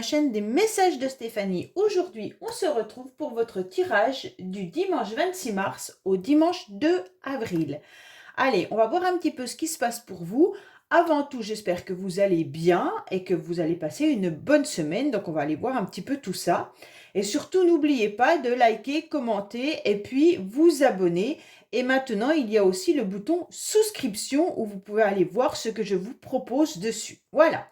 la chaîne des messages de Stéphanie. Aujourd'hui, on se retrouve pour votre tirage du dimanche 26 mars au dimanche 2 avril. Allez, on va voir un petit peu ce qui se passe pour vous. Avant tout, j'espère que vous allez bien et que vous allez passer une bonne semaine. Donc, on va aller voir un petit peu tout ça. Et surtout, n'oubliez pas de liker, commenter et puis vous abonner. Et maintenant, il y a aussi le bouton souscription où vous pouvez aller voir ce que je vous propose dessus. Voilà.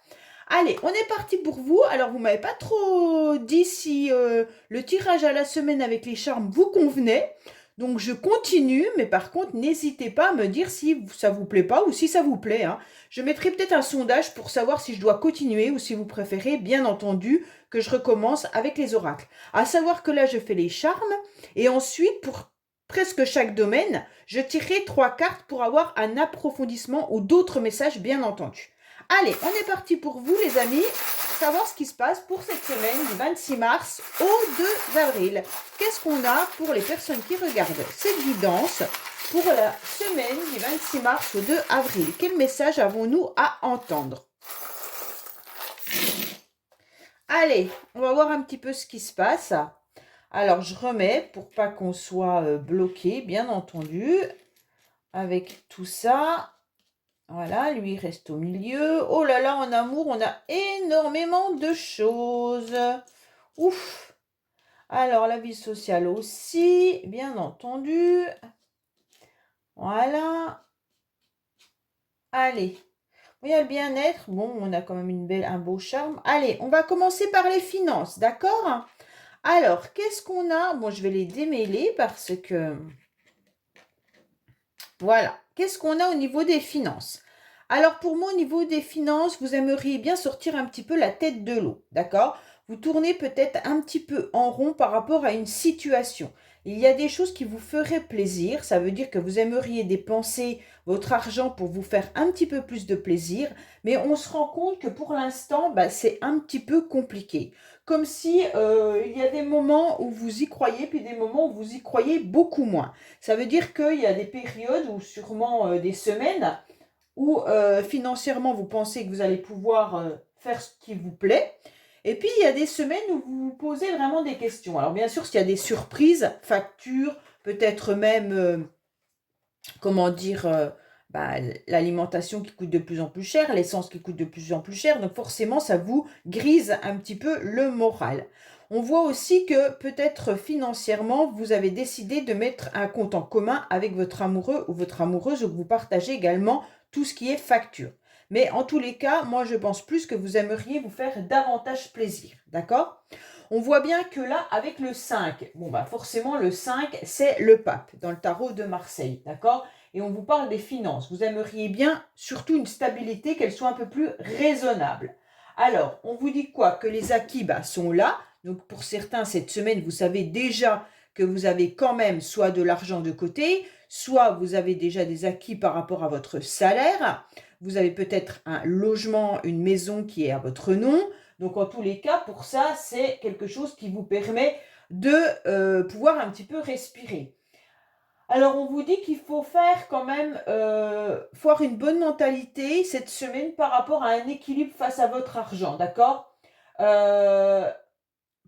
Allez, on est parti pour vous. Alors, vous ne m'avez pas trop dit si le tirage à la semaine avec les charmes vous convenait. Donc, je continue, mais par contre, n'hésitez pas à me dire si ça vous plaît pas ou si ça vous plaît, hein. Je mettrai peut-être un sondage pour savoir si je dois continuer ou si vous préférez, bien entendu, que je recommence avec les oracles. À savoir que là, je fais les charmes et ensuite, pour presque chaque domaine, je tirerai 3 cartes pour avoir un approfondissement ou d'autres messages, bien entendu. Allez, on est parti pour vous, les amis, savoir ce qui se passe pour cette semaine du 26 mars au 2 avril. Qu'est-ce qu'on a pour les personnes qui regardent cette guidance pour la semaine du 26 mars au 2 avril? Quel message avons-nous à entendre? Allez, on va voir un petit peu ce qui se passe. Alors, je remets pour pas qu'on soit bloqué, bien entendu, avec tout ça. Voilà, lui reste au milieu. Oh là là, en amour, on a énormément de choses. Ouf. Alors, la vie sociale aussi, bien entendu. Voilà. Allez. Il y a le bien-être. Bon, on a quand même un beau charme. Allez, on va commencer par les finances, d'accord? Alors, qu'est-ce qu'on a? Bon, je vais les démêler parce que... Voilà. Qu'est-ce qu'on a au niveau des finances? Alors pour moi, au niveau des finances, vous aimeriez bien sortir un petit peu la tête de l'eau, d'accord? Vous tournez peut-être un petit peu en rond par rapport à une situation. Il y a des choses qui vous feraient plaisir, ça veut dire que vous aimeriez dépenser votre argent pour vous faire un petit peu plus de plaisir, mais on se rend compte que pour l'instant, c'est un petit peu compliqué. Comme si il y a des moments où vous y croyez, puis des moments où vous y croyez beaucoup moins. Ça veut dire qu'il y a des périodes ou sûrement des semaines où financièrement vous pensez que vous allez pouvoir faire ce qui vous plaît. Et puis il y a des semaines où vous vous posez vraiment des questions. Alors bien sûr, s'il y a des surprises, factures, peut-être même, comment dire, l'alimentation qui coûte de plus en plus cher, l'essence qui coûte de plus en plus cher, donc forcément ça vous grise un petit peu le moral. On voit aussi que peut-être financièrement, vous avez décidé de mettre un compte en commun avec votre amoureux ou votre amoureuse, où vous partagez également tout ce qui est facture. Mais en tous les cas, moi je pense plus que vous aimeriez vous faire davantage plaisir, d'accord? On voit bien que là, avec le 5, bon forcément le 5, c'est le pape dans le tarot de Marseille, d'accord? Et on vous parle des finances. Vous aimeriez bien surtout une stabilité, qu'elle soit un peu plus raisonnable. Alors, on vous dit quoi? Que les acquis sont là. Donc pour certains, cette semaine, vous savez déjà que vous avez quand même soit de l'argent de côté, soit vous avez déjà des acquis par rapport à votre salaire. Vous avez peut-être un logement, une maison qui est à votre nom. Donc en tous les cas, pour ça, c'est quelque chose qui vous permet de pouvoir un petit peu respirer. Alors on vous dit qu'il faut faire quand même, faut avoir une bonne mentalité cette semaine par rapport à un équilibre face à votre argent, d'accord?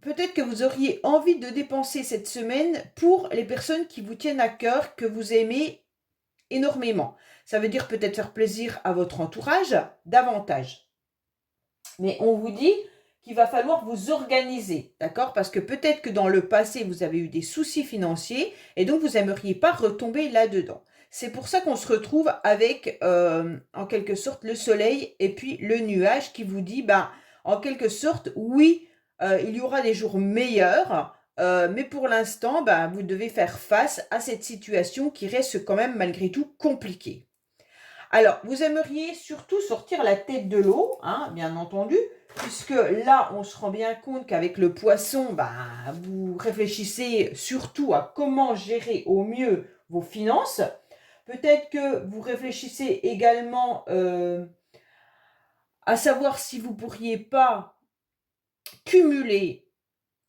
Peut-être que vous auriez envie de dépenser cette semaine pour les personnes qui vous tiennent à cœur, que vous aimez énormément. Ça veut dire peut-être faire plaisir à votre entourage davantage. Mais on vous dit qu'il va falloir vous organiser, d'accord? Parce que peut-être que dans le passé, vous avez eu des soucis financiers et donc vous n'aimeriez pas retomber là-dedans. C'est pour ça qu'on se retrouve avec, en quelque sorte, le soleil et puis le nuage qui vous dit, en quelque sorte, oui, il y aura des jours meilleurs, mais pour l'instant, vous devez faire face à cette situation qui reste quand même malgré tout compliquée. Alors, vous aimeriez surtout sortir la tête de l'eau, hein, bien entendu, puisque là, on se rend bien compte qu'avec le poisson, vous réfléchissez surtout à comment gérer au mieux vos finances. Peut-être que vous réfléchissez également à savoir si vous ne pourriez pas cumuler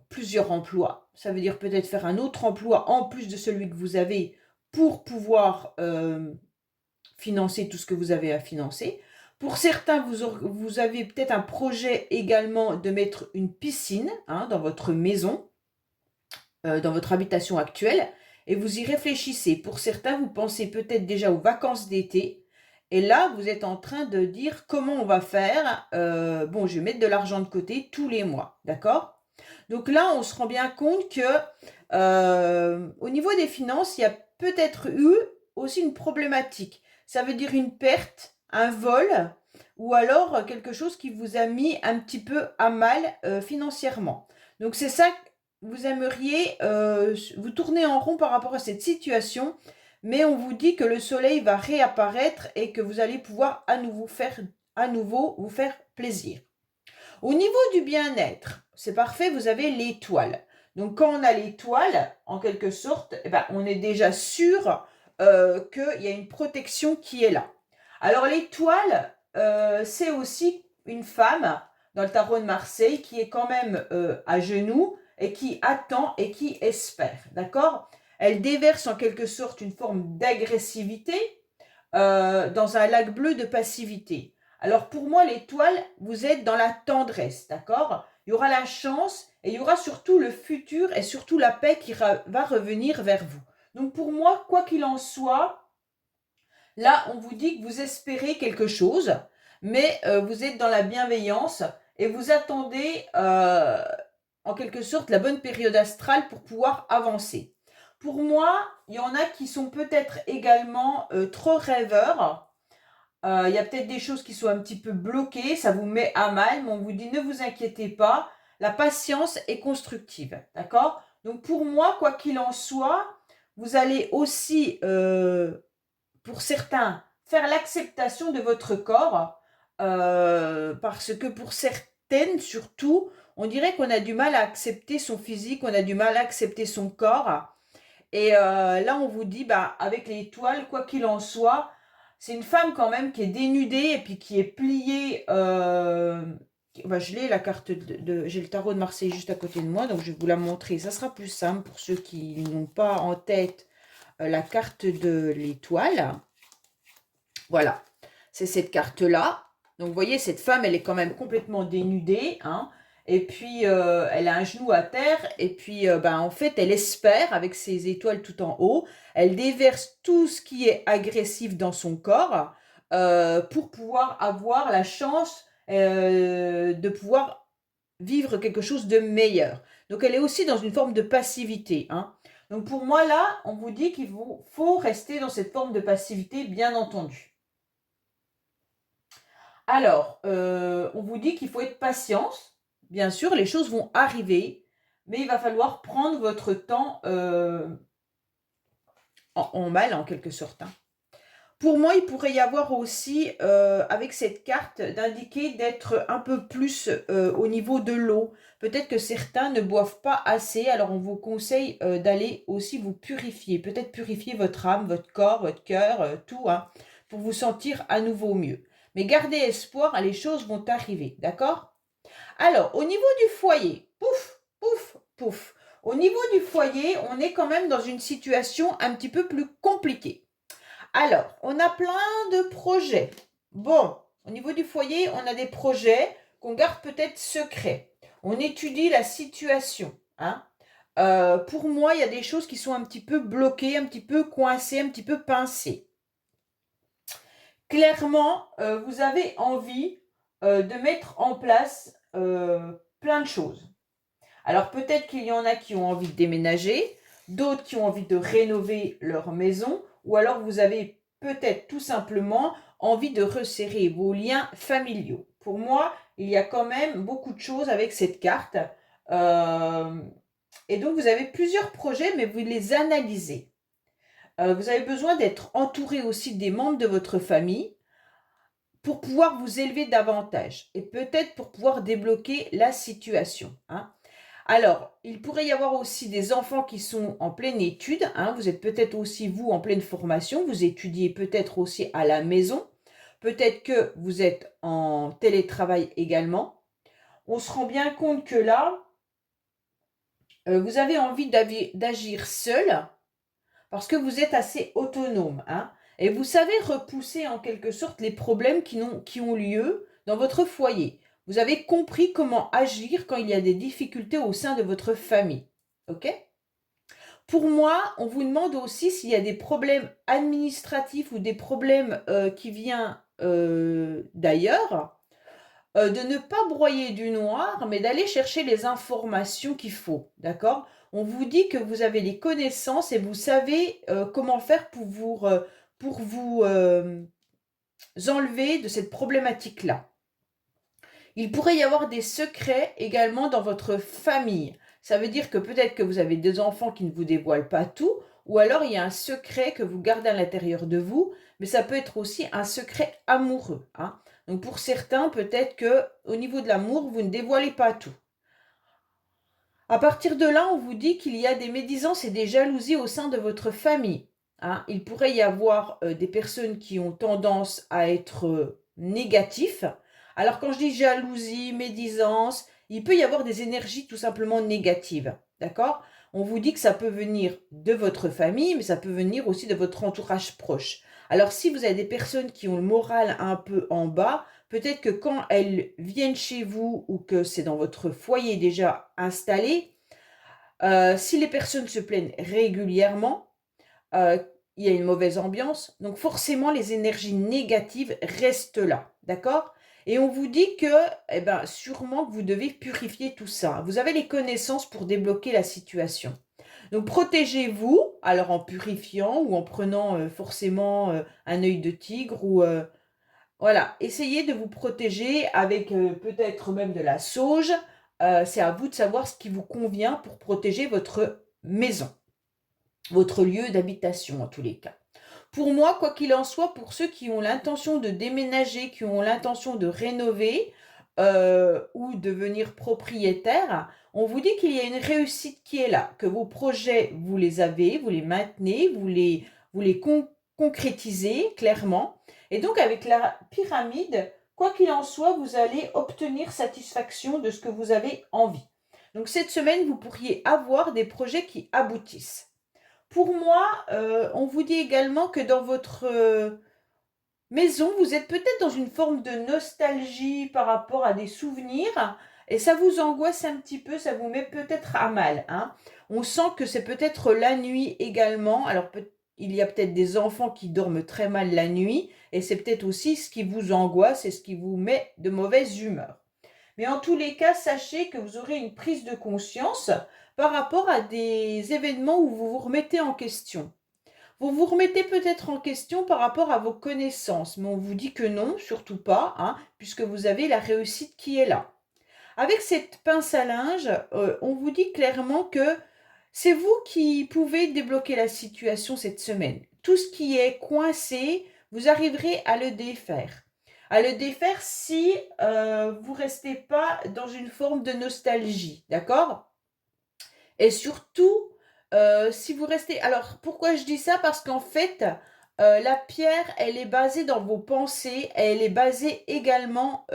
plusieurs emplois. Ça veut dire peut-être faire un autre emploi en plus de celui que vous avez pour pouvoir financer tout ce que vous avez à financer. Pour certains, vous avez peut-être un projet également de mettre une piscine dans votre maison, dans votre habitation actuelle, et vous y réfléchissez. Pour certains, vous pensez peut-être déjà aux vacances d'été, et là, vous êtes en train de dire comment on va faire. Bon, je vais mettre de l'argent de côté tous les mois, d'accord? Donc là, on se rend bien compte que au niveau des finances, il y a peut-être eu aussi une problématique. Ça veut dire une perte, un vol, ou alors quelque chose qui vous a mis un petit peu à mal financièrement. Donc c'est ça que vous aimeriez, vous tourner en rond par rapport à cette situation, mais on vous dit que le soleil va réapparaître et que vous allez pouvoir à nouveau vous faire plaisir. Au niveau du bien-être, c'est parfait, vous avez l'étoile. Donc quand on a l'étoile, en quelque sorte, eh ben, on est déjà sûr qu'il y a une protection qui est là. Alors l'étoile, c'est aussi une femme dans le tarot de Marseille qui est quand même à genoux et qui attend et qui espère, d'accord? Elle déverse en quelque sorte une forme d'agressivité dans un lac bleu de passivité. Alors pour moi, l'étoile, vous êtes dans la tendresse, d'accord? Il y aura la chance et il y aura surtout le futur et surtout la paix qui va revenir vers vous. Donc pour moi, quoi qu'il en soit, là, on vous dit que vous espérez quelque chose, mais vous êtes dans la bienveillance et vous attendez en quelque sorte la bonne période astrale pour pouvoir avancer. Pour moi, il y en a qui sont peut-être également trop rêveurs. Il y a peut-être des choses qui sont un petit peu bloquées, ça vous met à mal, mais on vous dit ne vous inquiétez pas, la patience est constructive, d'accord? Donc pour moi, quoi qu'il en soit, vous allez aussi, pour certains, faire l'acceptation de votre corps, parce que pour certaines surtout, on dirait qu'on a du mal à accepter son physique, on a du mal à accepter son corps. Et là, on vous dit, bah, avec l'étoile, quoi qu'il en soit, c'est une femme quand même qui est dénudée et puis qui est pliée. Bah, je l'ai la carte j'ai le tarot de Marseille juste à côté de moi, donc je vais vous la montrer. Ça sera plus simple pour ceux qui n'ont pas en tête la carte de l'étoile. Voilà, c'est cette carte-là. Donc, vous voyez, cette femme, elle est quand même complètement dénudée, hein. Et puis, elle a un genou à terre. Et puis, ben, en fait, elle espère, avec ses étoiles tout en haut, elle déverse tout ce qui est agressif dans son corps pour pouvoir avoir la chance de pouvoir vivre quelque chose de meilleur. Donc, elle est aussi dans une forme de passivité, hein. Donc, pour moi, là, on vous dit qu'il faut rester dans cette forme de passivité, bien entendu. Alors, on vous dit qu'il faut être patience. Bien sûr, les choses vont arriver, mais il va falloir prendre votre temps en mal, en quelque sorte, hein. Pour moi, il pourrait y avoir aussi, avec cette carte, d'indiquer d'être un peu plus au niveau de l'eau. Peut-être que certains ne boivent pas assez, alors on vous conseille d'aller aussi vous purifier. Peut-être purifier votre âme, votre corps, votre cœur, tout, hein, pour vous sentir à nouveau mieux. Mais gardez espoir, les choses vont arriver, d'accord? Alors, au niveau du foyer, pouf, pouf, pouf. Au niveau du foyer, on est quand même dans une situation un petit peu plus compliquée. Alors, on a plein de projets. Bon, au niveau du foyer, on a des projets qu'on garde peut-être secrets. On étudie la situation, hein. Pour moi, il y a des choses qui sont un petit peu bloquées, un petit peu coincées, un petit peu pincées. Clairement, vous avez envie de mettre en place plein de choses. Alors peut-être qu'il y en a qui ont envie de déménager, d'autres qui ont envie de rénover leur maison, ou alors vous avez peut-être tout simplement envie de resserrer vos liens familiaux. Pour moi, il y a quand même beaucoup de choses avec cette carte. Euh, et donc vous avez plusieurs projets, mais vous les analysez. Vous avez besoin d'être entouré aussi des membres de votre famille pour pouvoir vous élever davantage et peut-être pour pouvoir débloquer la situation, hein. Alors, il pourrait y avoir aussi des enfants qui sont en pleine étude, hein. Vous êtes peut-être aussi, vous, en pleine formation. Vous étudiez peut-être aussi à la maison. Peut-être que vous êtes en télétravail également. On se rend bien compte que là, vous avez envie d'agir seul parce que vous êtes assez autonome, hein. Et vous savez repousser en quelque sorte les problèmes qui ont lieu dans votre foyer. Vous avez compris comment agir quand il y a des difficultés au sein de votre famille. OK? Pour moi, on vous demande aussi s'il y a des problèmes administratifs ou des problèmes qui viennent d'ailleurs, de ne pas broyer du noir, mais d'aller chercher les informations qu'il faut. D'accord? On vous dit que vous avez les connaissances et vous savez comment faire pour vous enlever de cette problématique-là. Il pourrait y avoir des secrets également dans votre famille. Ça veut dire que peut-être que vous avez des enfants qui ne vous dévoilent pas tout, ou alors il y a un secret que vous gardez à l'intérieur de vous, mais ça peut être aussi un secret amoureux, hein. Donc pour certains, peut-être que au niveau de l'amour, vous ne dévoilez pas tout. À partir de là, on vous dit qu'il y a des médisances et des jalousies au sein de votre famille, hein. Il pourrait y avoir des personnes qui ont tendance à être négatifs. Alors quand je dis jalousie, médisance, il peut y avoir des énergies tout simplement négatives. D'accord? On vous dit que ça peut venir de votre famille, mais ça peut venir aussi de votre entourage proche. Alors si vous avez des personnes qui ont le moral un peu en bas, peut-être que quand elles viennent chez vous ou que c'est dans votre foyer déjà installé, si les personnes se plaignent régulièrement, heu, il y a une mauvaise ambiance, donc forcément les énergies négatives restent là, d'accord? Et on vous dit que, eh ben, sûrement que vous devez purifier tout ça. Vous avez les connaissances pour débloquer la situation. Donc protégez-vous, alors en purifiant ou en prenant, forcément, un œil de tigre ou, voilà, essayez de vous protéger avec, peut-être même de la sauge. C'est à vous de savoir ce qui vous convient pour protéger votre maison, votre lieu d'habitation en tous les cas. Pour moi, quoi qu'il en soit, pour ceux qui ont l'intention de déménager, qui ont l'intention de rénover, ou devenir propriétaire, on vous dit qu'il y a une réussite qui est là, que vos projets, vous les avez, vous les maintenez, vous les concrétisez clairement. Et donc avec la pyramide, quoi qu'il en soit, vous allez obtenir satisfaction de ce que vous avez envie. Donc cette semaine, vous pourriez avoir des projets qui aboutissent. Pour moi, on vous dit également que dans votre, maison, vous êtes peut-être dans une forme de nostalgie par rapport à des souvenirs et ça vous angoisse un petit peu, ça vous met peut-être à mal, hein. On sent que c'est peut-être la nuit également. Alors il y a peut-être des enfants qui dorment très mal la nuit et c'est peut-être aussi ce qui vous angoisse et ce qui vous met de mauvaise humeur. Mais en tous les cas, sachez que vous aurez une prise de conscience par rapport à des événements où vous vous remettez en question. Vous vous remettez peut-être en question par rapport à vos connaissances, mais on vous dit que non, surtout pas, hein, puisque vous avez la réussite qui est là. Avec cette pince à linge, on vous dit clairement que c'est vous qui pouvez débloquer la situation cette semaine. Tout ce qui est coincé, vous arriverez à le défaire. À le défaire si vous restez pas dans une forme de nostalgie, d'accord? Et surtout, si vous restez alors pourquoi je dis ça? Parce qu'en fait, la pierre, elle est basée dans vos pensées, elle est basée également,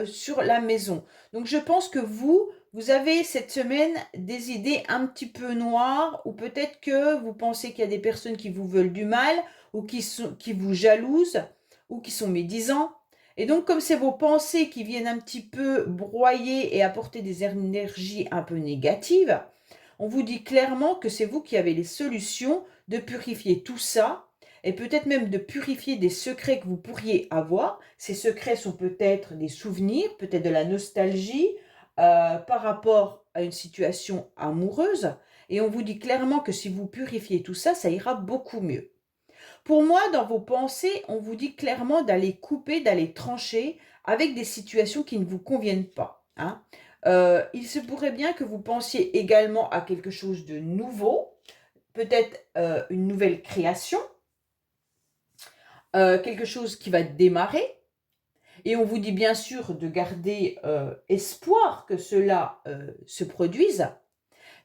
sur la maison. Donc je pense que vous avez cette semaine des idées un petit peu noires ou peut-être que vous pensez qu'il y a des personnes qui vous veulent du mal ou qui vous jalousent ou qui sont médisants. Et donc comme c'est vos pensées qui viennent un petit peu broyer et apporter des énergies un peu négatives, on vous dit clairement que c'est vous qui avez les solutions de purifier tout ça et peut-être même de purifier des secrets que vous pourriez avoir. Ces secrets sont peut-être des souvenirs, peut-être de la nostalgie par rapport à une situation amoureuse. Et on vous dit clairement que si vous purifiez tout ça, ça ira beaucoup mieux. Pour moi, dans vos pensées, on vous dit clairement d'aller couper, d'aller trancher avec des situations qui ne vous conviennent pas, hein. Il se pourrait bien que vous pensiez également à quelque chose de nouveau, peut-être une nouvelle création, quelque chose qui va démarrer. Et on vous dit bien sûr de garder espoir que cela se produise.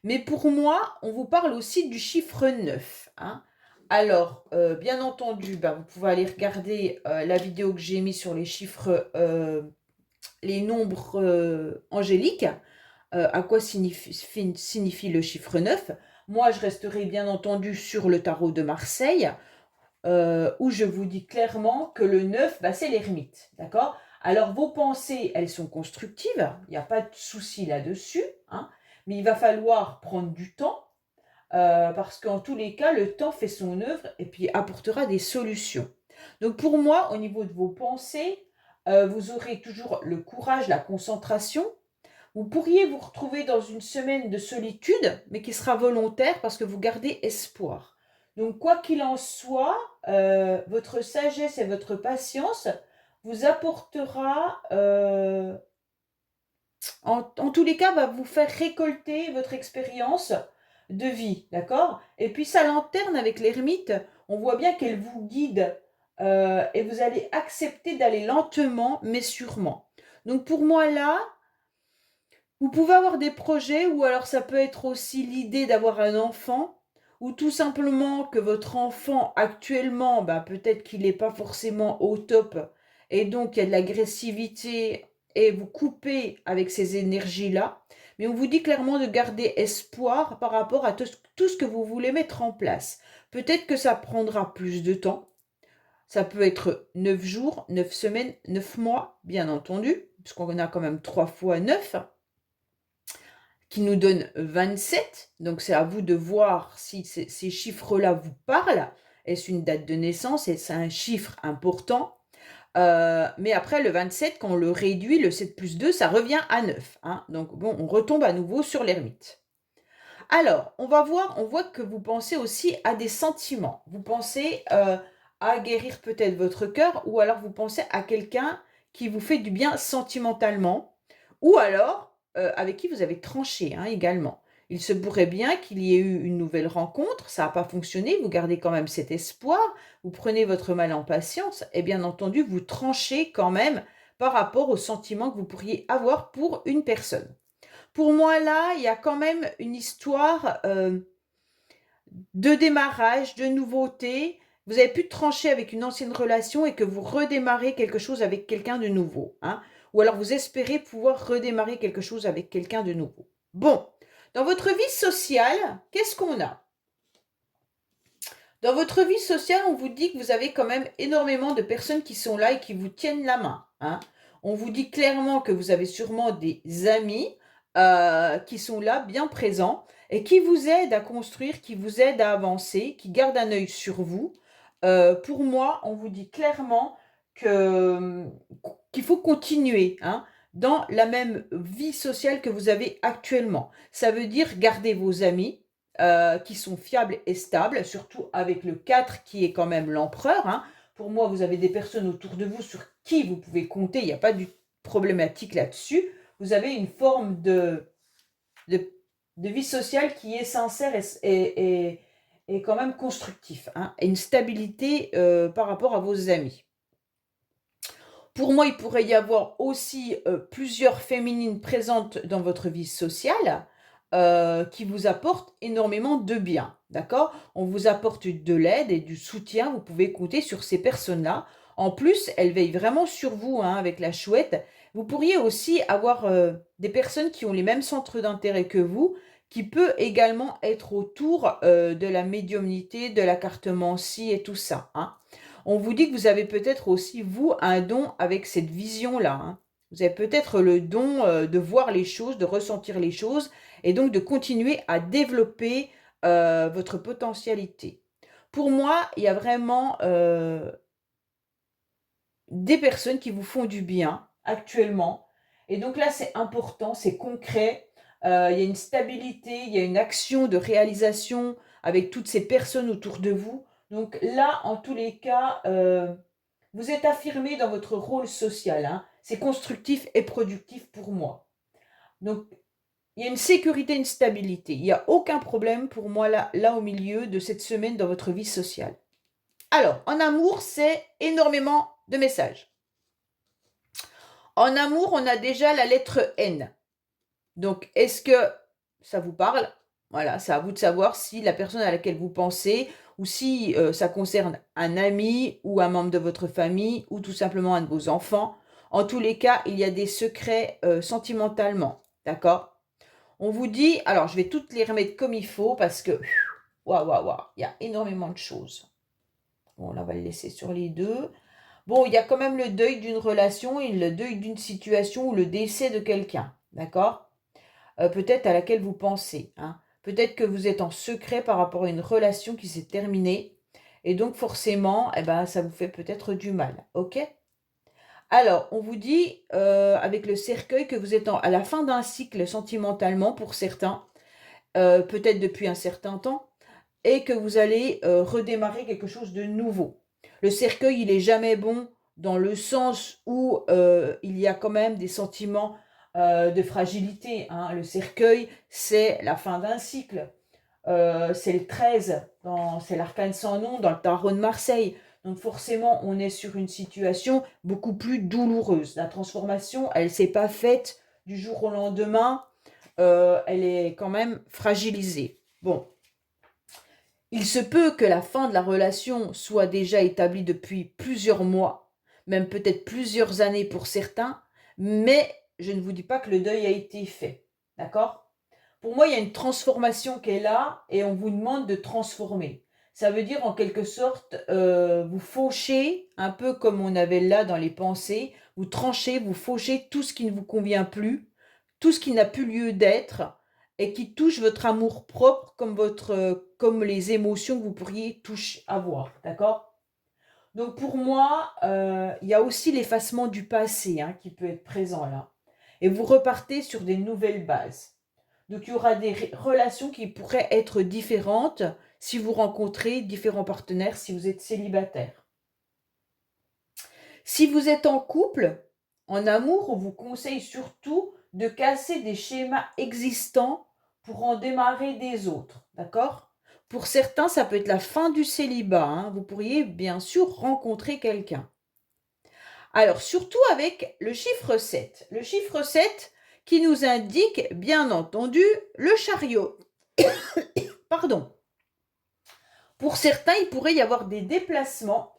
Mais pour moi, on vous parle aussi du chiffre 9, hein. Alors, bien entendu, bah, vous pouvez aller regarder la vidéo que j'ai mise sur les chiffres, les nombres angéliques, à quoi signifie le chiffre 9. Moi, je resterai bien entendu sur le tarot de Marseille. où je vous dis clairement que le 9, bah, c'est l'ermite, d'accord? Alors, vos pensées, elles sont constructives, il n'y a pas de souci là-dessus, hein, mais il va falloir prendre du temps, parce qu'en tous les cas, le temps fait son œuvre et puis apportera des solutions. Donc pour moi, au niveau de vos pensées, vous aurez toujours le courage, la concentration. Vous pourriez vous retrouver dans une semaine de solitude, mais qui sera volontaire parce que vous gardez espoir. Donc quoi qu'il en soit, votre sagesse et votre patience vous apportera, en tous les cas, va vous faire récolter votre expérience de vie, d'accord? Et puis sa lanterne avec l'ermite, on voit bien qu'elle vous guide, et vous allez accepter d'aller lentement mais sûrement. Donc pour moi là, vous pouvez avoir des projets ou alors ça peut être aussi l'idée d'avoir un enfant ou tout simplement que votre enfant actuellement, bah, peut-être qu'il n'est pas forcément au top et donc il y a de l'agressivité et vous coupez avec ces énergies-là. Mais on vous dit clairement de garder espoir par rapport à tout ce que vous voulez mettre en place. Peut-être que ça prendra plus de temps. Ça peut être 9 jours, 9 semaines, 9 mois, bien entendu, puisqu'on a quand même 3 fois 9 qui nous donne 27. Donc, c'est à vous de voir si ces chiffres-là vous parlent. Est-ce une date de naissance? Est-ce un chiffre important? Mais après, le 27, quand on le réduit, le 7 plus 2, ça revient à 9. Hein. Donc, bon, on retombe à nouveau sur l'ermite. Alors, on va voir, on voit que vous pensez aussi à des sentiments. Vous pensez à guérir peut-être votre cœur ou alors vous pensez à quelqu'un qui vous fait du bien sentimentalement ou alors avec qui vous avez tranché hein, également. Il se pourrait bien qu'il y ait eu une nouvelle rencontre, ça n'a pas fonctionné, vous gardez quand même cet espoir, vous prenez votre mal en patience et bien entendu, vous tranchez quand même par rapport aux sentiments que vous pourriez avoir pour une personne. Pour moi, là, il y a quand même une histoire de démarrage, de nouveauté. Vous avez pu trancher avec une ancienne relation et que vous redémarrez quelque chose avec quelqu'un de nouveau. Hein. Ou alors vous espérez pouvoir redémarrer quelque chose avec quelqu'un de nouveau. Bon, dans votre vie sociale, qu'est-ce qu'on a? Dans votre vie sociale, on vous dit que vous avez quand même énormément de personnes qui sont là et qui vous tiennent la main. Hein. On vous dit clairement que vous avez sûrement des amis qui sont là, bien présents, et qui vous aident à construire, qui vous aident à avancer, qui gardent un œil sur vous. Pour moi, on vous dit clairement que, qu'il faut continuer hein, dans la même vie sociale que vous avez actuellement. Ça veut dire garder vos amis, qui sont fiables et stables, surtout avec le 4 qui est quand même l'empereur. Hein. Pour moi, vous avez des personnes autour de vous sur qui vous pouvez compter, il n'y a pas de problématique là-dessus. Vous avez une forme de, de vie sociale qui est sincère et quand même constructif, hein, et une stabilité par rapport à vos amis. Pour moi, il pourrait y avoir aussi plusieurs féminines présentes dans votre vie sociale qui vous apportent énormément de bien. D'accord? On vous apporte de l'aide et du soutien. Vous pouvez compter sur ces personnes-là. En plus, elles veillent vraiment sur vous hein, avec la chouette. Vous pourriez aussi avoir des personnes qui ont les mêmes centres d'intérêt que vous, qui peut également être autour de la médiumnité, de la cartomancie et tout ça. Hein. On vous dit que vous avez peut-être aussi, vous, un don avec cette vision-là. Hein. Vous avez peut-être le don de voir les choses, de ressentir les choses, et donc de continuer à développer votre potentialité. Pour moi, il y a vraiment des personnes qui vous font du bien actuellement. Et donc là, c'est important, c'est concret. Il y a une stabilité, il y a une action de réalisation avec toutes ces personnes autour de vous. Donc là, en tous les cas, vous êtes affirmé dans votre rôle social. Hein. C'est constructif et productif pour moi. Donc, il y a une sécurité, une stabilité. Il n'y a aucun problème pour moi là au milieu de cette semaine dans votre vie sociale. Alors, en amour, c'est énormément de messages. En amour, on a déjà la lettre N. Donc, est-ce que ça vous parle? Voilà, c'est à vous de savoir si la personne à laquelle vous pensez ou si ça concerne un ami ou un membre de votre famille ou tout simplement un de vos enfants. En tous les cas, il y a des secrets sentimentalement. D'accord? On vous dit, alors je vais toutes les remettre comme il faut parce que, waouh, waouh, waouh, il y a énormément de choses. Bon, là, on va le laisser sur les deux. Bon, il y a quand même le deuil d'une relation et le deuil d'une situation ou le décès de quelqu'un, d'accord? Peut-être à laquelle vous pensez, hein. Peut-être que vous êtes en secret par rapport à une relation qui s'est terminée et donc forcément, eh ben, ça vous fait peut-être du mal, OK? Alors, on vous dit, avec le cercueil que vous êtes à la fin d'un cycle sentimentalement pour certains, peut-être depuis un certain temps et que vous allez, redémarrer quelque chose de nouveau. Le cercueil, il est jamais bon dans le sens où, il y a quand même des sentiments, de fragilité, hein. Le cercueil, c'est la fin d'un cycle. C'est le 13, c'est l'arcane sans nom dans le tarot de Marseille. Donc forcément, on est sur une situation beaucoup plus douloureuse. La transformation, elle ne s'est pas faite du jour au lendemain. Elle est quand même fragilisée. Bon, il se peut que la fin de la relation soit déjà établie depuis plusieurs mois, même peut-être plusieurs années pour certains, mais je ne vous dis pas que le deuil a été fait. D'accord? Pour moi, il y a une transformation qui est là et on vous demande de transformer. Ça veut dire en quelque sorte, vous fauchez, un peu comme on avait là dans les pensées, vous tranchez, vous fauchez tout ce qui ne vous convient plus, tout ce qui n'a plus lieu d'être et qui touche votre amour propre comme comme les émotions que vous pourriez avoir, d'accord? Donc pour moi, il y a aussi l'effacement du passé, hein, qui peut être présent là et vous repartez sur des nouvelles bases. Donc il y aura des relations qui pourraient être différentes si vous rencontrez différents partenaires, si vous êtes célibataire. Si vous êtes en couple, en amour, on vous conseille surtout de casser des schémas existants pour en démarrer des autres, d'accord? Pour certains, ça peut être la fin du célibat, hein. Vous pourriez bien sûr rencontrer quelqu'un. Alors, surtout avec le chiffre 7. Le chiffre 7 qui nous indique, bien entendu, le chariot. Pardon. Pour certains, il pourrait y avoir des déplacements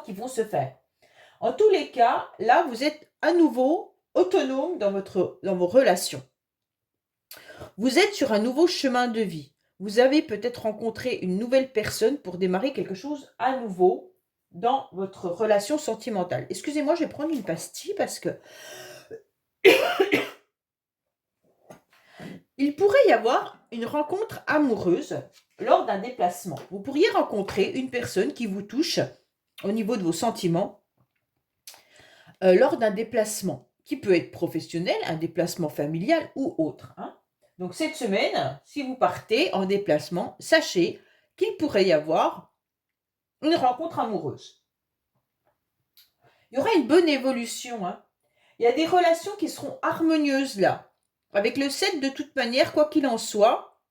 qui vont se faire. En tous les cas, là, vous êtes à nouveau autonome dans vos relations. Vous êtes sur un nouveau chemin de vie. Vous avez peut-être rencontré une nouvelle personne pour démarrer quelque chose à nouveau dans votre relation sentimentale. Excusez-moi, je vais prendre une pastille parce que il pourrait y avoir une rencontre amoureuse lors d'un déplacement. Vous pourriez rencontrer une personne qui vous touche au niveau de vos sentiments lors d'un déplacement qui peut être professionnel, un déplacement familial ou autre, hein. Donc cette semaine, si vous partez en déplacement, sachez qu'il pourrait y avoir une rencontre amoureuse. Il y aura une bonne évolution, hein. Il y a des relations qui seront harmonieuses là. Avec le 7, de toute manière, quoi qu'il en soit,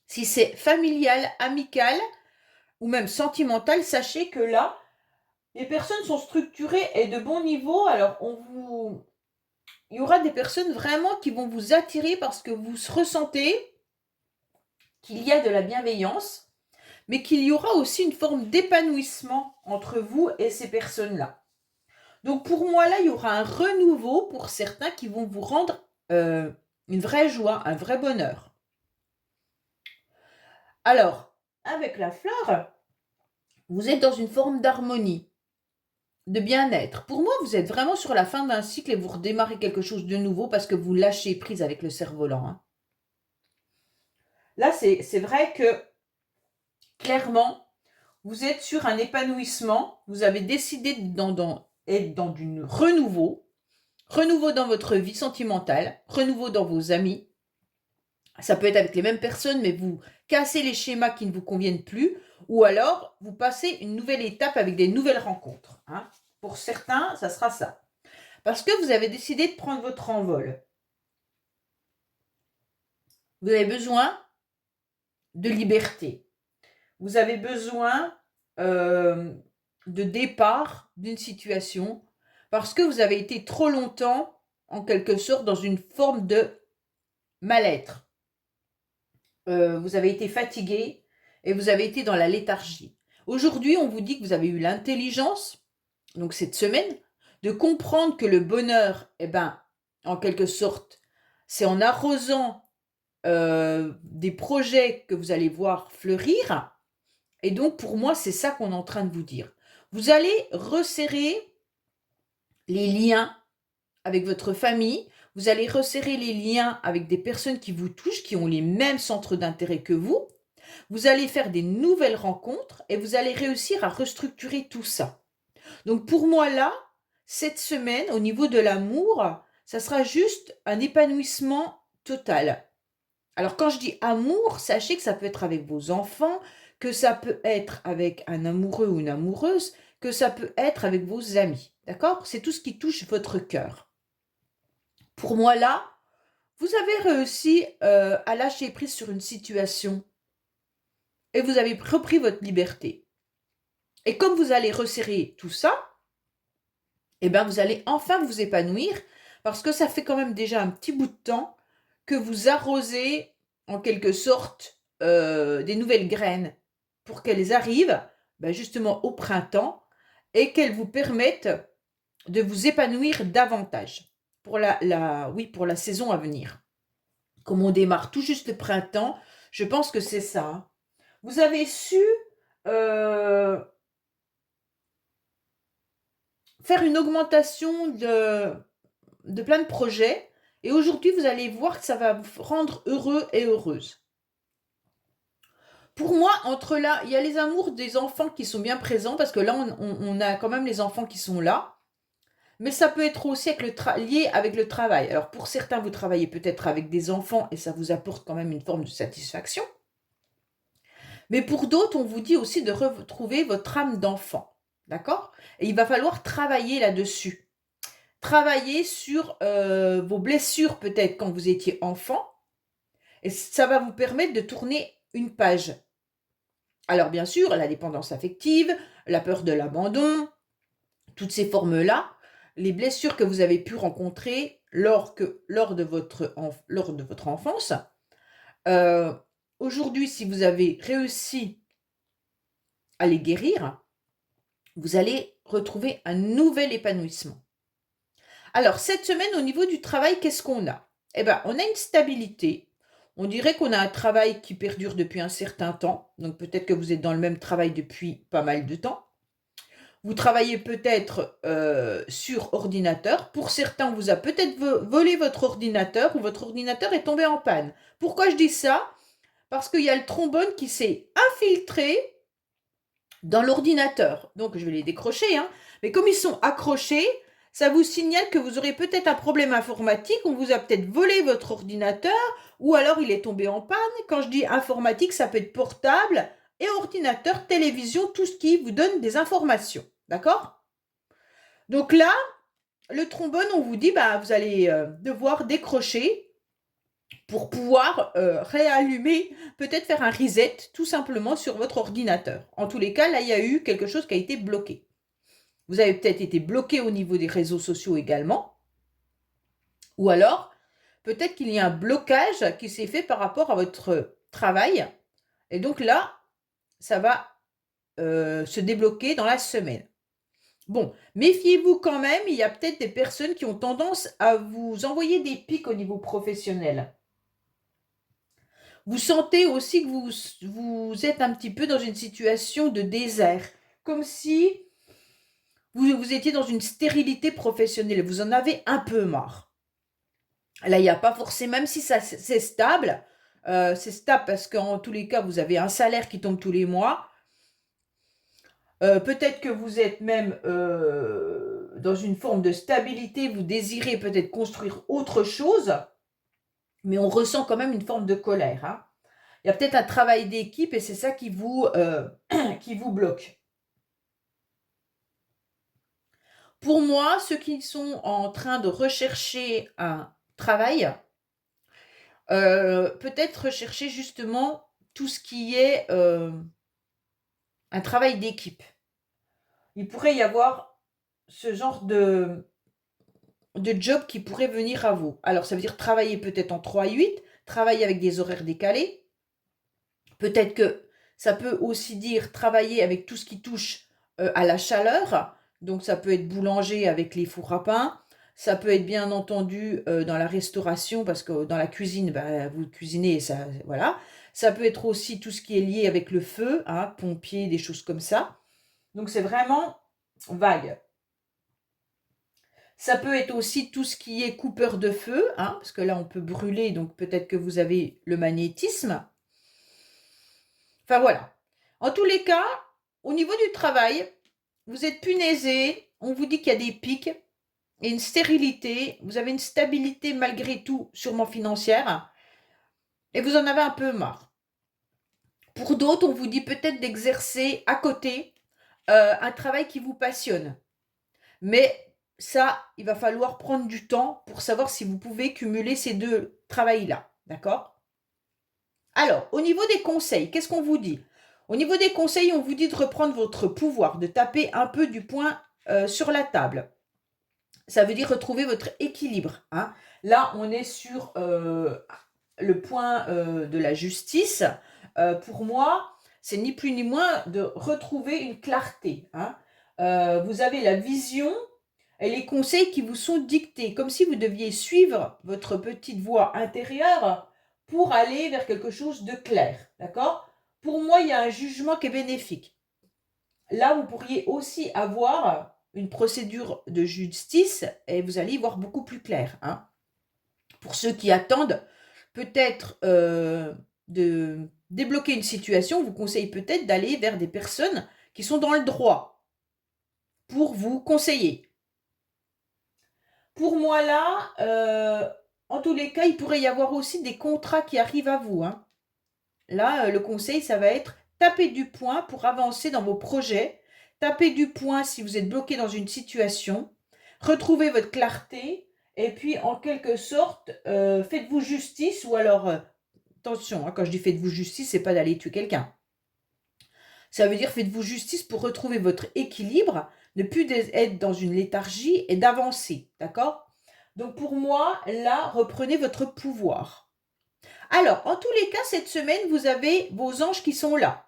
si c'est familial, amical ou même sentimental, sachez que là, les personnes sont structurées et de bon niveau. Alors, il y aura des personnes vraiment qui vont vous attirer parce que vous ressentez qu'il y a de la bienveillance, mais qu'il y aura aussi une forme d'épanouissement entre vous et ces personnes-là. Donc pour moi, là, il y aura un renouveau pour certains qui vont vous rendre une vraie joie, un vrai bonheur. Alors, avec la fleur, vous êtes dans une forme d'harmonie, de bien-être. Pour moi, vous êtes vraiment sur la fin d'un cycle et vous redémarrez quelque chose de nouveau parce que vous lâchez prise avec le cerf-volant, hein. Là, c'est vrai que, clairement, vous êtes sur un épanouissement. Vous avez décidé d'être dans du renouveau. Renouveau dans votre vie sentimentale. Renouveau dans vos amis. Ça peut être avec les mêmes personnes, mais vous cassez les schémas qui ne vous conviennent plus. Ou alors, vous passez une nouvelle étape avec des nouvelles rencontres, hein. Pour certains, ça sera ça. Parce que vous avez décidé de prendre votre envol. Vous avez besoin de liberté. Vous avez besoin de départ d'une situation parce que vous avez été trop longtemps, en quelque sorte, dans une forme de mal-être. Vous avez été fatigué et vous avez été dans la léthargie. Aujourd'hui, on vous dit que vous avez eu l'intelligence, donc cette semaine, de comprendre que le bonheur, en quelque sorte, c'est en arrosant des projets que vous allez voir fleurir. Et donc, pour moi, c'est ça qu'on est en train de vous dire. Vous allez resserrer les liens avec votre famille, vous allez resserrer les liens avec des personnes qui vous touchent, qui ont les mêmes centres d'intérêt que vous. Vous allez faire des nouvelles rencontres et vous allez réussir à restructurer tout ça. Donc pour moi là, cette semaine, au niveau de l'amour, ça sera juste un épanouissement total. Alors quand je dis amour, sachez que ça peut être avec vos enfants, que ça peut être avec un amoureux ou une amoureuse, que ça peut être avec vos amis. D'accord? C'est tout ce qui touche votre cœur. Pour moi là, vous avez réussi à lâcher prise sur une situation et vous avez repris votre liberté. Et comme vous allez resserrer tout ça, eh ben vous allez enfin vous épanouir parce que ça fait quand même déjà un petit bout de temps que vous arrosez en quelque sorte des nouvelles graines pour qu'elles arrivent ben, justement au printemps et qu'elles vous permettent de vous épanouir davantage pour pour la saison à venir. Comme on démarre tout juste le printemps, je pense que c'est ça. Hein. Vous avez su euh, faire une augmentation de plein de projets et aujourd'hui, vous allez voir que ça va vous rendre heureux et heureuse. Pour moi, entre là, il y a les amours des enfants qui sont bien présents parce que là, on a quand même les enfants qui sont là. Mais ça peut être aussi avec lié avec le travail. Alors pour certains, vous travaillez peut-être avec des enfants et ça vous apporte quand même une forme de satisfaction. Mais pour d'autres, on vous dit aussi de retrouver votre âme d'enfant. D'accord? Et il va falloir travailler là-dessus. Travailler sur vos blessures peut-être quand vous étiez enfant. Et ça va vous permettre de tourner une page. Alors bien sûr, la dépendance affective, la peur de l'abandon, toutes ces formes-là, les blessures que vous avez pu rencontrer lors de votre enfance. Euh, Aujourd'hui, si vous avez réussi à les guérir, vous allez retrouver un nouvel épanouissement. Alors, cette semaine, au niveau du travail, qu'est-ce qu'on a? Eh bien, on a une stabilité. On dirait qu'on a un travail qui perdure depuis un certain temps. Donc, peut-être que vous êtes dans le même travail depuis pas mal de temps. Vous travaillez peut-être sur ordinateur. Pour certains, on vous a peut-être volé votre ordinateur ou votre ordinateur est tombé en panne. Pourquoi je dis ça? Parce qu'il y a le trombone qui s'est infiltré dans l'ordinateur. Donc, je vais les décrocher. Hein. Mais comme ils sont accrochés, ça vous signale que vous aurez peut-être un problème informatique. On vous a peut-être volé votre ordinateur ou alors il est tombé en panne. Quand je dis informatique, ça peut être portable et ordinateur, télévision, tout ce qui vous donne des informations. D'accord? Donc là, le trombone, on vous dit, bah, vous allez devoir décrocher pour pouvoir réallumer, peut-être faire un reset tout simplement sur votre ordinateur. En tous les cas, là, il y a eu quelque chose qui a été bloqué. Vous avez peut-être été bloqué au niveau des réseaux sociaux également. Ou alors, peut-être qu'il y a un blocage qui s'est fait par rapport à votre travail. Et donc là, ça va se débloquer dans la semaine. Bon, méfiez-vous quand même, il y a peut-être des personnes qui ont tendance à vous envoyer des pics au niveau professionnel. Vous sentez aussi que vous êtes un petit peu dans une situation de désert, comme si vous étiez dans une stérilité professionnelle, vous en avez un peu marre. Là, il n'y a pas forcément, même si ça c'est stable parce qu'en tous les cas, vous avez un salaire qui tombe tous les mois. Peut-être que vous êtes même dans une forme de stabilité, vous désirez peut-être construire autre chose, mais on ressent quand même une forme de colère. Hein. Il y a peut-être un travail d'équipe et c'est ça qui qui vous bloque. Pour moi, ceux qui sont en train de rechercher un travail, peut-être rechercher justement tout ce qui est un travail d'équipe. Il pourrait y avoir ce genre de job qui pourrait venir à vous. Alors, ça veut dire travailler peut-être en 3-8, travailler avec des horaires décalés. Peut-être que ça peut aussi dire travailler avec tout ce qui touche à la chaleur. Donc, ça peut être boulanger avec les fours à pain. Ça peut être bien entendu dans la restauration, parce que dans la cuisine, bah, vous cuisinez, et ça, voilà. Ça peut être aussi tout ce qui est lié avec le feu, hein, pompier, des choses comme ça. Donc c'est vraiment vague. Ça peut être aussi tout ce qui est coupeur de feu, hein, parce que là on peut brûler, donc peut-être que vous avez le magnétisme. Enfin voilà. En tous les cas, au niveau du travail, vous êtes punaisé, on vous dit qu'il y a des pics et une stérilité, vous avez une stabilité malgré tout sûrement financière et vous en avez un peu marre. Pour d'autres, on vous dit peut-être d'exercer à côté un travail qui vous passionne. Mais ça, il va falloir prendre du temps pour savoir si vous pouvez cumuler ces deux travails-là. D'accord? Alors, au niveau des conseils, qu'est-ce qu'on vous dit? Au niveau des conseils, on vous dit de reprendre votre pouvoir, de taper un peu du poing sur la table. Ça veut dire retrouver votre équilibre, hein. Là, on est sur le point de la justice. Pour moi, c'est ni plus ni moins de retrouver une clarté, hein. Vous avez la vision et les conseils qui vous sont dictés, comme si vous deviez suivre votre petite voix intérieure pour aller vers quelque chose de clair, d'accord? Pour moi, il y a un jugement qui est bénéfique. Là, vous pourriez aussi avoir une procédure de justice et vous allez y voir beaucoup plus clair, hein. Pour ceux qui attendent peut-être de débloquer une situation, on vous conseille peut-être d'aller vers des personnes qui sont dans le droit pour vous conseiller. Pour moi là, en tous les cas, il pourrait y avoir aussi des contrats qui arrivent à vous, hein. Là, le conseil, ça va être taper du poing pour avancer dans vos projets, taper du poing si vous êtes bloqué dans une situation, retrouvez votre clarté et puis en quelque sorte, faites-vous justice ou alors, attention, hein, quand je dis faites-vous justice, c'est pas d'aller tuer quelqu'un. Ça veut dire faites-vous justice pour retrouver votre équilibre, ne plus être dans une léthargie et d'avancer, d'accord? Donc pour moi, là, reprenez votre pouvoir. Alors, en tous les cas, cette semaine, vous avez vos anges qui sont là.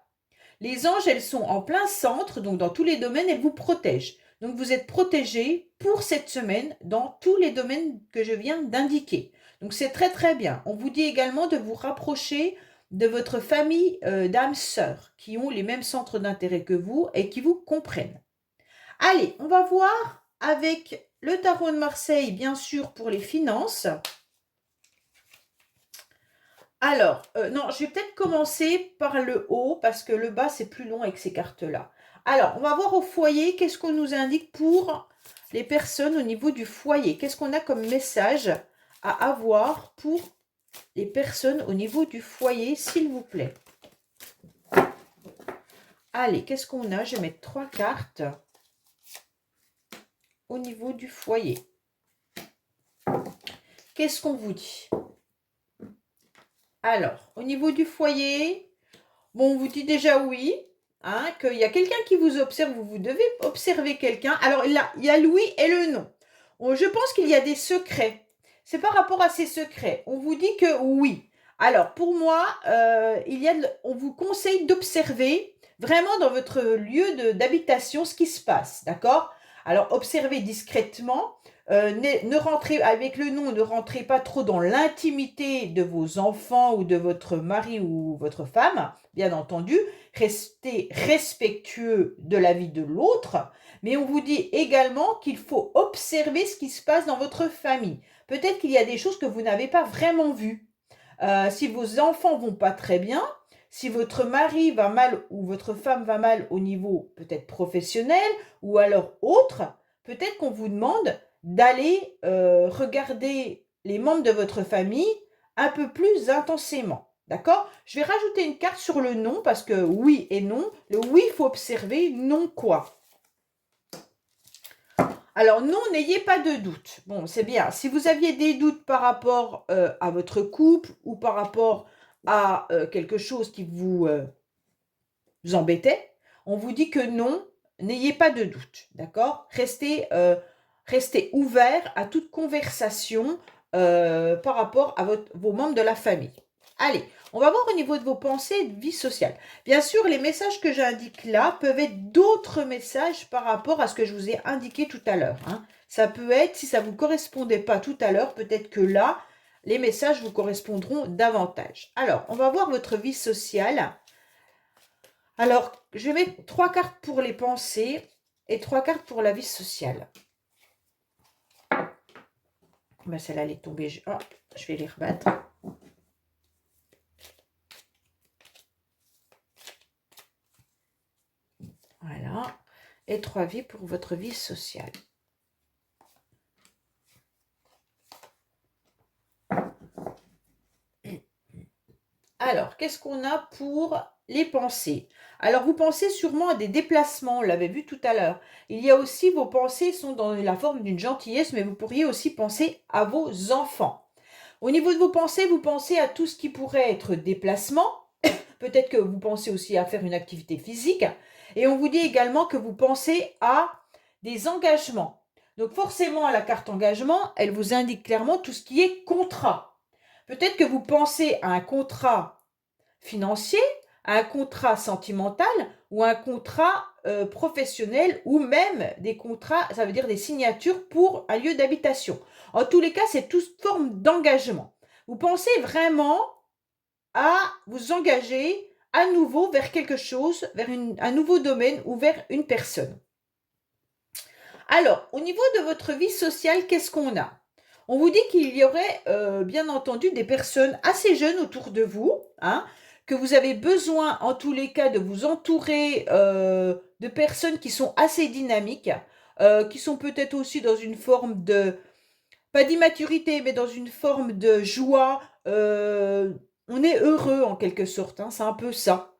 Les anges, elles sont en plein centre, donc dans tous les domaines, elles vous protègent. Donc vous êtes protégé pour cette semaine dans tous les domaines que je viens d'indiquer. Donc c'est très très bien. On vous dit également de vous rapprocher de votre famille d'âmes sœurs qui ont les mêmes centres d'intérêt que vous et qui vous comprennent. Allez, on va voir avec le tarot de Marseille, bien sûr, pour les finances. Alors, non, je vais peut-être commencer par le haut parce que le bas, c'est plus long avec ces cartes-là. Alors, on va voir au foyer, qu'est-ce qu'on nous indique pour les personnes au niveau du foyer. Qu'est-ce qu'on a comme message à avoir pour les personnes au niveau du foyer, s'il vous plaît. Allez, qu'est-ce qu'on a? Je vais mettre 3 cartes au niveau du foyer. Qu'est-ce qu'on vous dit? Alors, au niveau du foyer, bon, on vous dit déjà oui, hein, qu'il y a quelqu'un qui vous observe, vous devez observer quelqu'un. Alors, il y a le oui et le non. Je pense qu'il y a des secrets. C'est par rapport à ces secrets. On vous dit que oui. Alors, pour moi, on vous conseille d'observer vraiment dans votre lieu d'habitation ce qui se passe, d'accord? Alors, observez discrètement. Ne rentrez avec le nom, ne rentrez pas trop dans l'intimité de vos enfants ou de votre mari ou votre femme, bien entendu. Restez respectueux de la vie de l'autre, mais on vous dit également qu'il faut observer ce qui se passe dans votre famille. Peut-être qu'il y a des choses que vous n'avez pas vraiment vues. Si vos enfants vont pas très bien, si votre mari va mal ou votre femme va mal au niveau peut-être professionnel ou alors autre, peut-être qu'on vous demande d'aller regarder les membres de votre famille un peu plus intensément. D'accord? Je vais rajouter une carte sur le non parce que oui et non. Le oui, il faut observer. Non quoi? Alors non, n'ayez pas de doute. Bon, c'est bien. Si vous aviez des doutes par rapport à votre couple ou par rapport à quelque chose qui vous embêtait, on vous dit que non, n'ayez pas de doute. D'accord? Restez ouvert à toute conversation par rapport à vos membres de la famille. Allez, On va voir au niveau de vos pensées et de vie sociale. Bien sûr, les messages que j'indique là peuvent être d'autres messages par rapport à ce que je vous ai indiqué tout à l'heure, hein. Ça peut être, si ça ne vous correspondait pas tout à l'heure, peut-être que là, les messages vous correspondront davantage. Alors, on va voir votre vie sociale. Alors, je vais mettre 3 cartes pour les pensées et 3 cartes pour la vie sociale. Ben, celle-là, elle est tombée. Oh, je vais les rebattre. Voilà. Et 3 vies pour votre vie sociale. Alors, qu'est-ce qu'on a pour les pensées? Alors, vous pensez sûrement à des déplacements, on l'avait vu tout à l'heure. Il y a aussi, vos pensées sont dans la forme d'une gentillesse, mais vous pourriez aussi penser à vos enfants. Au niveau de vos pensées, vous pensez à tout ce qui pourrait être déplacement. Peut-être que vous pensez aussi à faire une activité physique. Et on vous dit également que vous pensez à des engagements. Donc forcément, à la carte engagement, elle vous indique clairement tout ce qui est contrat. Peut-être que vous pensez à un contrat financier, à un contrat sentimental ou un contrat professionnel ou même des contrats, ça veut dire des signatures pour un lieu d'habitation. En tous les cas, c'est toute forme d'engagement. Vous pensez vraiment à vous engager à nouveau vers quelque chose, vers un nouveau domaine ou vers une personne. Alors, au niveau de votre vie sociale, qu'est-ce qu'on a? On vous dit qu'il y aurait bien entendu des personnes assez jeunes autour de vous, hein, que vous avez besoin en tous les cas de vous entourer de personnes qui sont assez dynamiques, qui sont peut-être aussi dans une forme de, pas d'immaturité, mais dans une forme de joie. On est heureux en quelque sorte, hein, c'est un peu ça.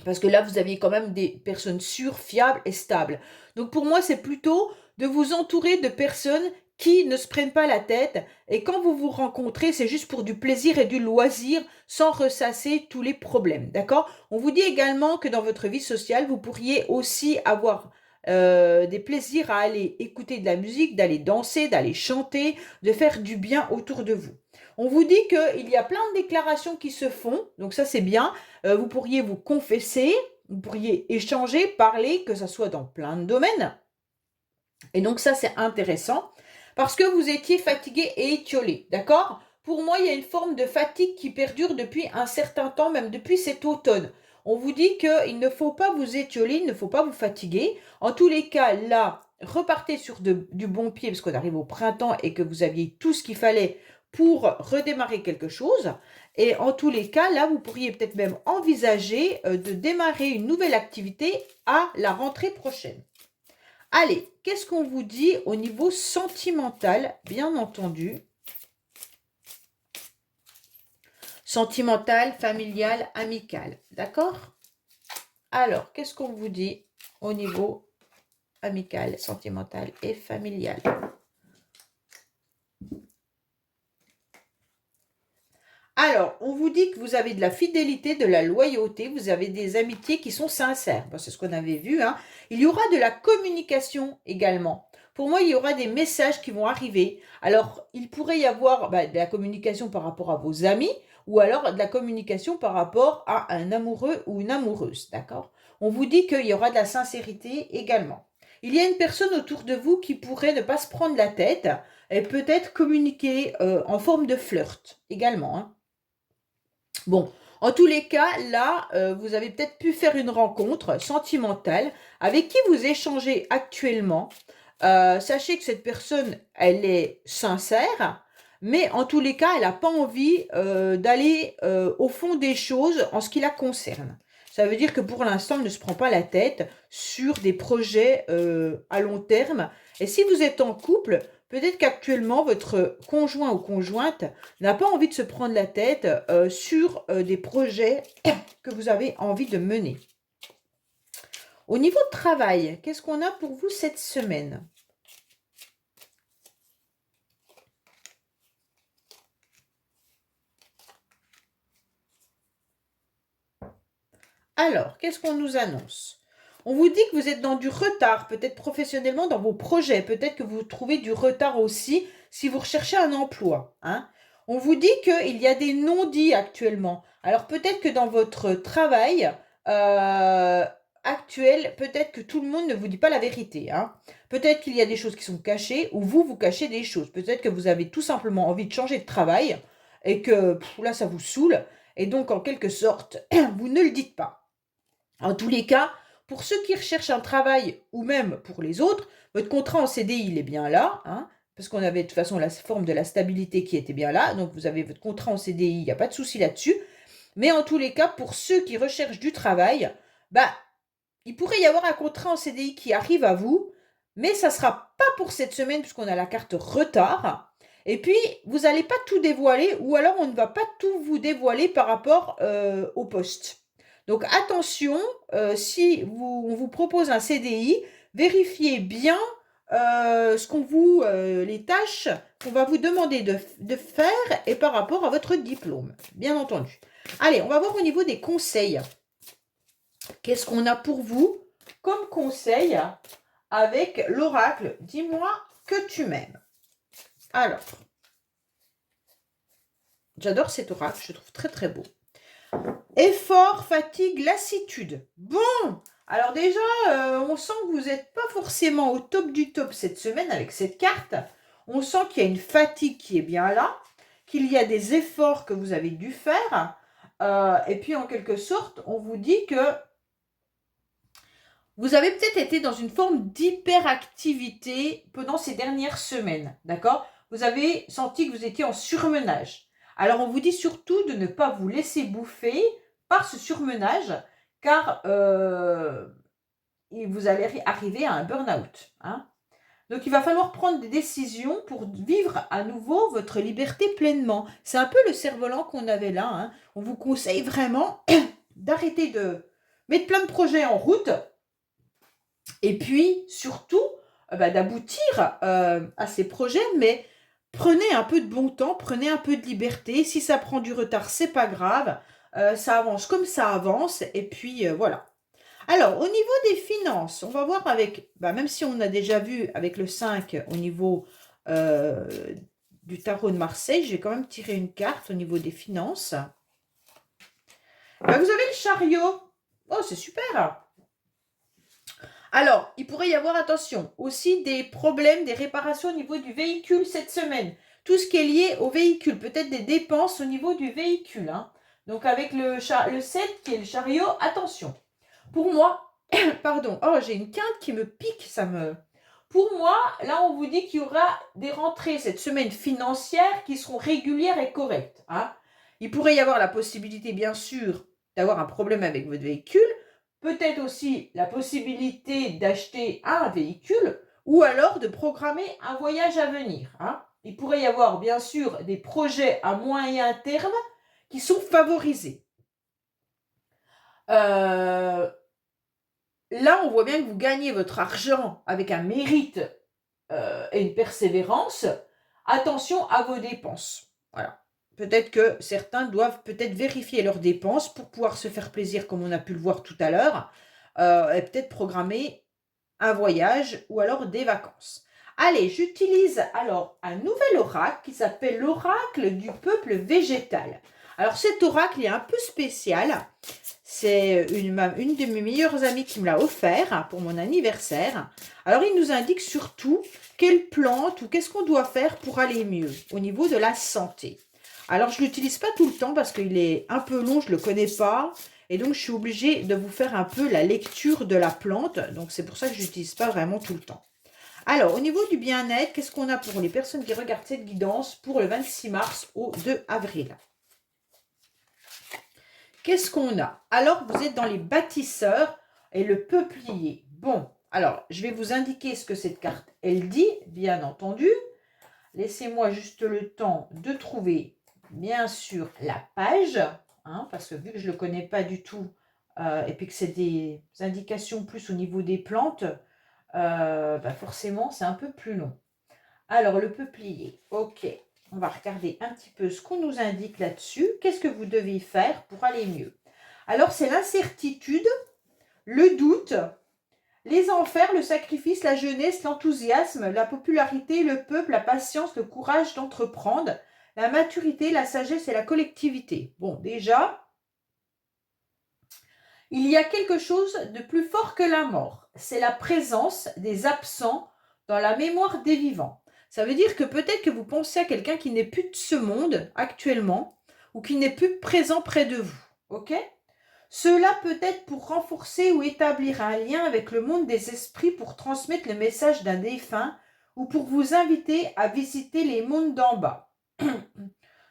Parce que là, vous aviez quand même des personnes sûres, fiables et stables. Donc pour moi, c'est plutôt de vous entourer de personnes qui ne se prennent pas la tête. Et quand vous vous rencontrez, c'est juste pour du plaisir et du loisir, sans ressasser tous les problèmes. D'accord? On vous dit également que dans votre vie sociale, vous pourriez aussi avoir des plaisirs à aller écouter de la musique, d'aller danser, d'aller chanter, de faire du bien autour de vous. On vous dit qu'il y a plein de déclarations qui se font, donc ça c'est bien. Vous pourriez vous confesser, vous pourriez échanger, parler, que ce soit dans plein de domaines. Et donc ça, c'est intéressant parce que vous étiez fatigué et étiolé, d'accord? Pour moi, il y a une forme de fatigue qui perdure depuis un certain temps, même depuis cet automne. On vous dit qu'il ne faut pas vous étioler, il ne faut pas vous fatiguer. En tous les cas, là, repartez sur du bon pied parce qu'on arrive au printemps et que vous aviez tout ce qu'il fallait pour redémarrer quelque chose. Et en tous les cas, là, vous pourriez peut-être même envisager de démarrer une nouvelle activité à la rentrée prochaine. Allez, qu'est-ce qu'on vous dit au niveau sentimental, bien entendu? Sentimental, familial, amical, d'accord? Alors, qu'est-ce qu'on vous dit au niveau amical, sentimental et familial? Alors, on vous dit que vous avez de la fidélité, de la loyauté, vous avez des amitiés qui sont sincères. Bon, c'est ce qu'on avait vu, hein. Il y aura de la communication également. Pour moi, il y aura des messages qui vont arriver. Alors, il pourrait y avoir de la communication par rapport à vos amis ou alors de la communication par rapport à un amoureux ou une amoureuse, d'accord? On vous dit qu'il y aura de la sincérité également. Il y a une personne autour de vous qui pourrait ne pas se prendre la tête et peut-être communiquer en forme de flirt également, hein. Bon, en tous les cas, là, vous avez peut-être pu faire une rencontre sentimentale avec qui vous échangez actuellement. Sachez que cette personne, elle est sincère, mais en tous les cas, elle n'a pas envie d'aller au fond des choses en ce qui la concerne. Ça veut dire que pour l'instant, elle ne se prend pas la tête sur des projets à long terme. Et si vous êtes en couple, peut-être qu'actuellement, votre conjoint ou conjointe n'a pas envie de se prendre la tête sur des projets que vous avez envie de mener. Au niveau de travail, qu'est-ce qu'on a pour vous cette semaine? Alors, qu'est-ce qu'on nous annonce? On vous dit que vous êtes dans du retard, peut-être professionnellement dans vos projets, peut-être que vous trouvez du retard aussi si vous recherchez un emploi, hein. On vous dit qu'il y a des non-dits actuellement. Alors peut-être que dans votre travail actuel, peut-être que tout le monde ne vous dit pas la vérité, hein. Peut-être qu'il y a des choses qui sont cachées ou vous cachez des choses. Peut-être que vous avez tout simplement envie de changer de travail et que là, ça vous saoule. Et donc, en quelque sorte, vous ne le dites pas. En tous les cas, pour ceux qui recherchent un travail ou même pour les autres, votre contrat en CDI, il est bien là, hein, parce qu'on avait de toute façon la forme de la stabilité qui était bien là. Donc, vous avez votre contrat en CDI, il n'y a pas de souci là-dessus. Mais en tous les cas, pour ceux qui recherchent du travail, bah, il pourrait y avoir un contrat en CDI qui arrive à vous, mais ça ne sera pas pour cette semaine puisqu'on a la carte retard. Et puis, vous n'allez pas tout dévoiler ou alors on ne va pas tout vous dévoiler par rapport au poste. Donc attention, si on vous propose un CDI, vérifiez bien les tâches qu'on va vous demander de faire et par rapport à votre diplôme, bien entendu. Allez, on va voir au niveau des conseils. Qu'est-ce qu'on a pour vous comme conseil avec l'oracle? Dis-moi que tu m'aimes. Alors, j'adore cet oracle, je le trouve très très beau. Effort, fatigue, lassitude. Bon, alors déjà, on sent que vous n'êtes pas forcément au top du top cette semaine avec cette carte. On sent qu'il y a une fatigue qui est bien là, qu'il y a des efforts que vous avez dû faire. Et puis, en quelque sorte, on vous dit que vous avez peut-être été dans une forme d'hyperactivité pendant ces dernières semaines, d'accord? Vous avez senti que vous étiez en surmenage. Alors, on vous dit surtout de ne pas vous laisser bouffer par ce surmenage, car vous allez arriver à un burn-out, hein. Donc, il va falloir prendre des décisions pour vivre à nouveau votre liberté pleinement. C'est un peu le cerf-volant qu'on avait là, hein. On vous conseille vraiment d'arrêter de mettre plein de projets en route. Et puis, surtout, d'aboutir à ces projets, mais prenez un peu de bon temps, prenez un peu de liberté. Si ça prend du retard, c'est pas grave. Ça avance comme ça avance. Et puis, voilà. Alors, au niveau des finances, on va voir avec, même si on a déjà vu avec le 5 au niveau du tarot de Marseille, je vais quand même tirer une carte au niveau des finances. Vous avez le chariot. Oh, c'est super! Alors, il pourrait y avoir, attention, aussi des problèmes, des réparations au niveau du véhicule cette semaine. Tout ce qui est lié au véhicule, peut-être des dépenses au niveau du véhicule, hein. Donc, avec le 7 qui est le chariot, attention. Pour moi, pardon, oh, j'ai une quinte qui me pique, Pour moi, là, on vous dit qu'il y aura des rentrées cette semaine financières qui seront régulières et correctes, hein. Il pourrait y avoir la possibilité, bien sûr, d'avoir un problème avec votre véhicule, peut-être aussi la possibilité d'acheter un véhicule ou alors de programmer un voyage à venir, hein. Il pourrait y avoir bien sûr des projets à moyen terme qui sont favorisés. Là, on voit bien que vous gagnez votre argent avec un mérite et une persévérance. Attention à vos dépenses. Voilà. Peut-être que certains doivent peut-être vérifier leurs dépenses pour pouvoir se faire plaisir, comme on a pu le voir tout à l'heure, et peut-être programmer un voyage ou alors des vacances. Allez, j'utilise alors un nouvel oracle qui s'appelle l'oracle du peuple végétal. Alors cet oracle est un peu spécial. C'est une de mes meilleures amies qui me l'a offert pour mon anniversaire. Alors il nous indique surtout quelle plante ou qu'est-ce qu'on doit faire pour aller mieux au niveau de la santé. Alors je ne l'utilise pas tout le temps parce qu'il est un peu long, je ne le connais pas. Et donc, je suis obligée de vous faire un peu la lecture de la plante. Donc, c'est pour ça que je n'utilise pas vraiment tout le temps. Alors, au niveau du bien-être, qu'est-ce qu'on a pour les personnes qui regardent cette guidance pour le 26 mars au 2 avril? Qu'est-ce qu'on a? Alors, vous êtes dans les bâtisseurs et le peuplier. Bon, alors, je vais vous indiquer ce que cette carte, elle dit, bien entendu. Laissez-moi juste le temps de trouver, bien sûr, la page. Hein, parce que vu que je ne le connais pas du tout, et puis que c'est des indications plus au niveau des plantes, forcément, c'est un peu plus long. Alors, le peuplier, ok. On va regarder un petit peu ce qu'on nous indique là-dessus. Qu'est-ce que vous devez faire pour aller mieux? Alors, c'est l'incertitude, le doute, les enfers, le sacrifice, la jeunesse, l'enthousiasme, la popularité, le peuple, la patience, le courage d'entreprendre, La maturité, la sagesse et la collectivité. Bon, déjà, il y a quelque chose de plus fort que la mort. C'est la présence des absents dans la mémoire des vivants. Ça veut dire que peut-être que vous pensez à quelqu'un qui n'est plus de ce monde actuellement ou qui n'est plus présent près de vous. Ok? Cela peut être pour renforcer ou établir un lien avec le monde des esprits pour transmettre le message d'un défunt ou pour vous inviter à visiter les mondes d'en bas.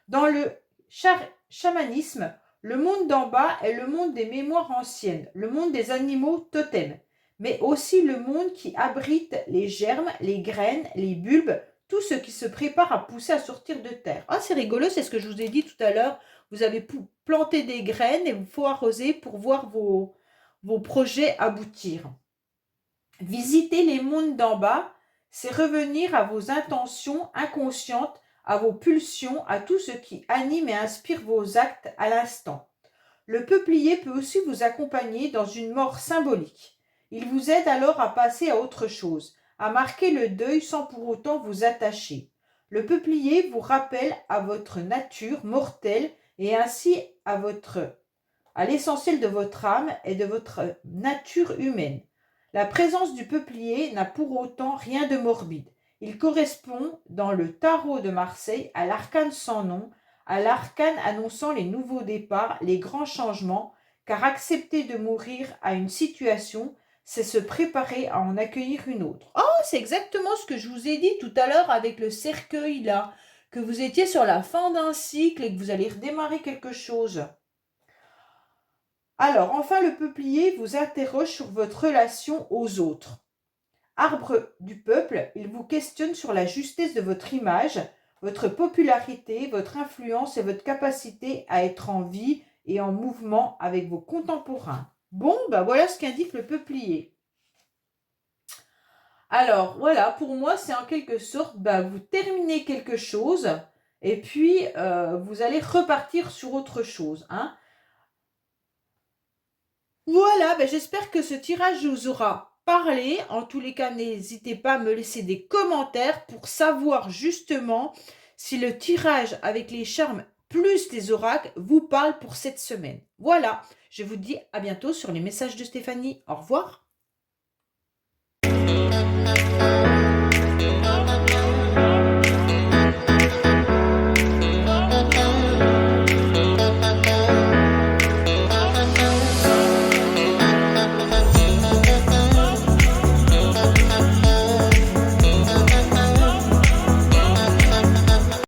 Dans le chamanisme, le monde d'en bas est le monde des mémoires anciennes, le monde des animaux totems, mais aussi le monde qui abrite les germes, les graines, les bulbes, tout ce qui se prépare à pousser à sortir de terre. Ah, c'est rigolo, c'est ce que je vous ai dit tout à l'heure. Vous avez planté des graines et il faut arroser pour voir vos projets aboutir. Visiter les mondes d'en bas, c'est revenir à vos intentions inconscientes, à vos pulsions, à tout ce qui anime et inspire vos actes à l'instant. Le peuplier peut aussi vous accompagner dans une mort symbolique. Il vous aide alors à passer à autre chose, à marquer le deuil sans pour autant vous attacher. Le peuplier vous rappelle à votre nature mortelle et ainsi à l'essentiel de votre âme et de votre nature humaine. La présence du peuplier n'a pour autant rien de morbide. Il correspond dans le tarot de Marseille à l'arcane sans nom, à l'arcane annonçant les nouveaux départs, les grands changements, car accepter de mourir à une situation, c'est se préparer à en accueillir une autre. Oh, c'est exactement ce que je vous ai dit tout à l'heure avec le cercueil là, que vous étiez sur la fin d'un cycle et que vous allez redémarrer quelque chose. Alors, enfin, le peuplier vous interroge sur votre relation aux autres. Arbre du peuple, il vous questionne sur la justesse de votre image, votre popularité, votre influence et votre capacité à être en vie et en mouvement avec vos contemporains. Bon, ben voilà ce qu'indique le peuplier. Alors, voilà, pour moi, c'est en quelque sorte, vous terminez quelque chose et puis vous allez repartir sur autre chose. Hein. Voilà, j'espère que ce tirage vous aura parlé. En tous les cas, n'hésitez pas à me laisser des commentaires pour savoir justement si le tirage avec les charmes plus les oracles vous parle pour cette semaine. Voilà, je vous dis à bientôt sur les messages de Stéphanie. Au revoir.